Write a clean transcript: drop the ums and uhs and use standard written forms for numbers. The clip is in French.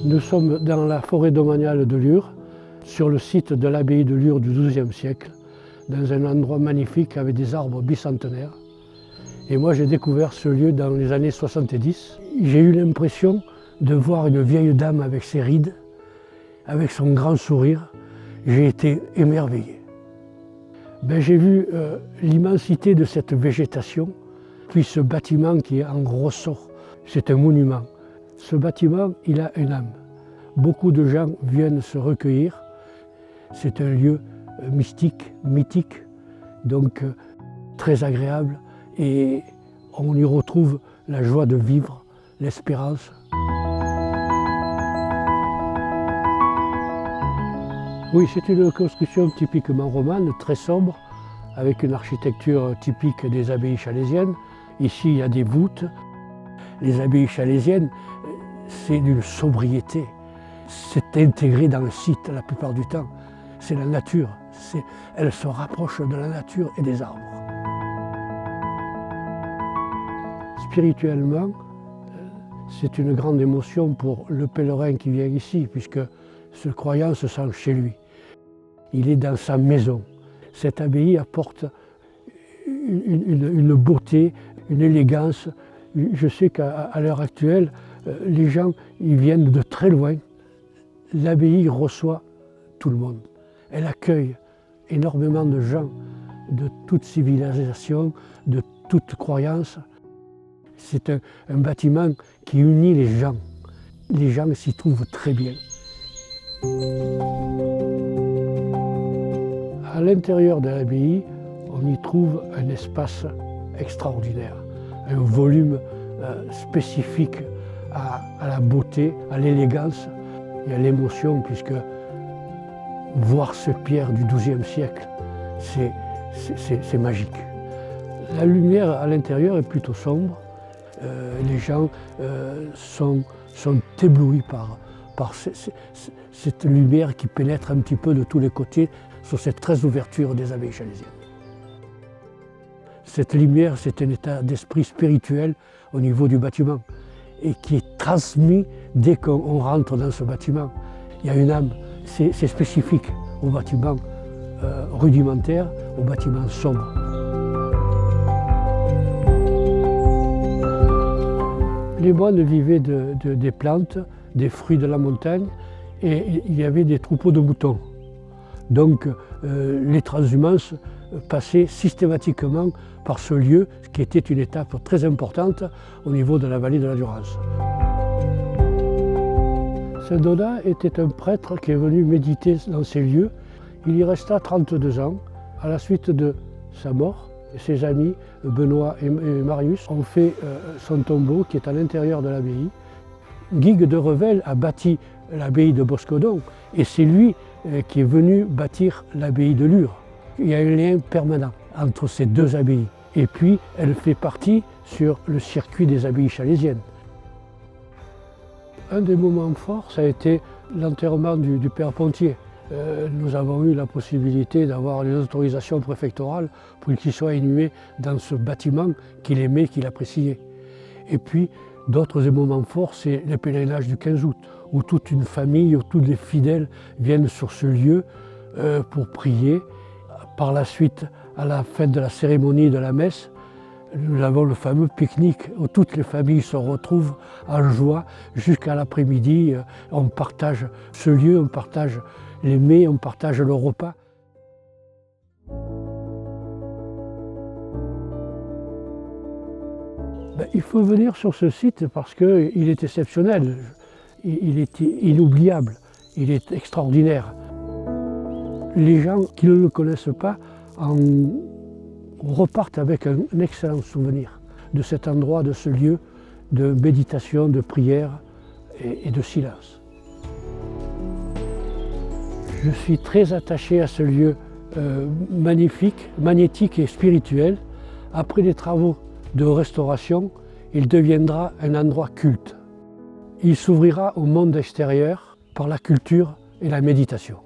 Nous sommes dans la forêt domaniale de Lure, sur le site de l'abbaye de Lure du XIIe siècle, dans un endroit magnifique avec des arbres bicentenaires. Et moi j'ai découvert ce lieu dans les années 70. J'ai eu l'impression de voir une vieille dame avec ses rides, avec son grand sourire. J'ai été émerveillé. J'ai vu l'immensité de cette végétation, puis ce bâtiment qui est en ressort. C'est un monument. Ce bâtiment, il a une âme. Beaucoup de gens viennent se recueillir. C'est un lieu mystique, mythique, donc très agréable. Et on y retrouve la joie de vivre, l'espérance. Oui, c'est une construction typiquement romane, très sobre, avec une architecture typique des abbayes chalaisiennes. Ici, il y a des voûtes. Les abbayes chalaisiennes, c'est d'une sobriété. C'est intégré dans le site la plupart du temps. C'est la nature. Elle se rapproche de la nature et des arbres. Spirituellement, c'est une grande émotion pour le pèlerin qui vient ici, puisque ce croyant se sent chez lui. Il est dans sa maison. Cette abbaye apporte une beauté, une élégance. Je sais qu'à l'heure actuelle, les gens ils viennent de très loin. L'abbaye reçoit tout le monde. Elle accueille énormément de gens de toute civilisation, de toute croyance. C'est un bâtiment qui unit les gens. Les gens s'y trouvent très bien. À l'intérieur de l'abbaye, on y trouve un espace extraordinaire, un volume spécifique à la beauté, à l'élégance et à l'émotion, puisque voir ces pierres du XIIe siècle, c'est magique. La lumière à l'intérieur est plutôt sombre. Les gens sont éblouis par cette lumière qui pénètre un petit peu de tous les côtés sur cette très ouverture des abbayes chalaisiennes. Cette lumière, c'est un état d'esprit spirituel au niveau du bâtiment et qui est transmis dès qu'on rentre dans ce bâtiment. Il y a une âme, c'est spécifique au bâtiment rudimentaire, au bâtiment sombre. Les moines vivaient des plantes, des fruits de la montagne, et il y avait des troupeaux de moutons. Donc les transhumances passaient systématiquement par ce lieu, qui était une étape très importante au niveau de la vallée de la Durance. Saint Donat était un prêtre qui est venu méditer dans ces lieux. Il y resta 32 ans. À la suite de sa mort, ses amis, Benoît et Marius, ont fait son tombeau qui est à l'intérieur de l'abbaye. Guigues de Revel a bâti l'abbaye de Boscodon et c'est lui qui est venu bâtir l'abbaye de Lure. Il y a un lien permanent entre ces deux abbayes. Et puis, elle fait partie sur le circuit des abbayes chalaisiennes. Un des moments forts, ça a été l'enterrement du père Pontier. Nous avons eu la possibilité d'avoir les autorisations préfectorales pour qu'il soit inhumé dans ce bâtiment qu'il aimait, qu'il appréciait. Et puis, d'autres moments forts, c'est le pèlerinage du 15 août, où toute une famille, où tous les fidèles viennent sur ce lieu pour prier. Par la suite, à la fin de la cérémonie de la messe, nous avons le fameux pique-nique où toutes les familles se retrouvent en joie jusqu'à l'après-midi. On partage ce lieu, on partage les mets, on partage le repas. Il faut venir sur ce site parce qu'il est exceptionnel, il est inoubliable, il est extraordinaire. Les gens qui ne le connaissent pas repartent avec un excellent souvenir de cet endroit, de ce lieu de méditation, de prière et de silence. Je suis très attaché à ce lieu magnifique, magnétique et spirituel. Après les travaux de restauration, il deviendra un endroit culte. Il s'ouvrira au monde extérieur par la culture et la méditation.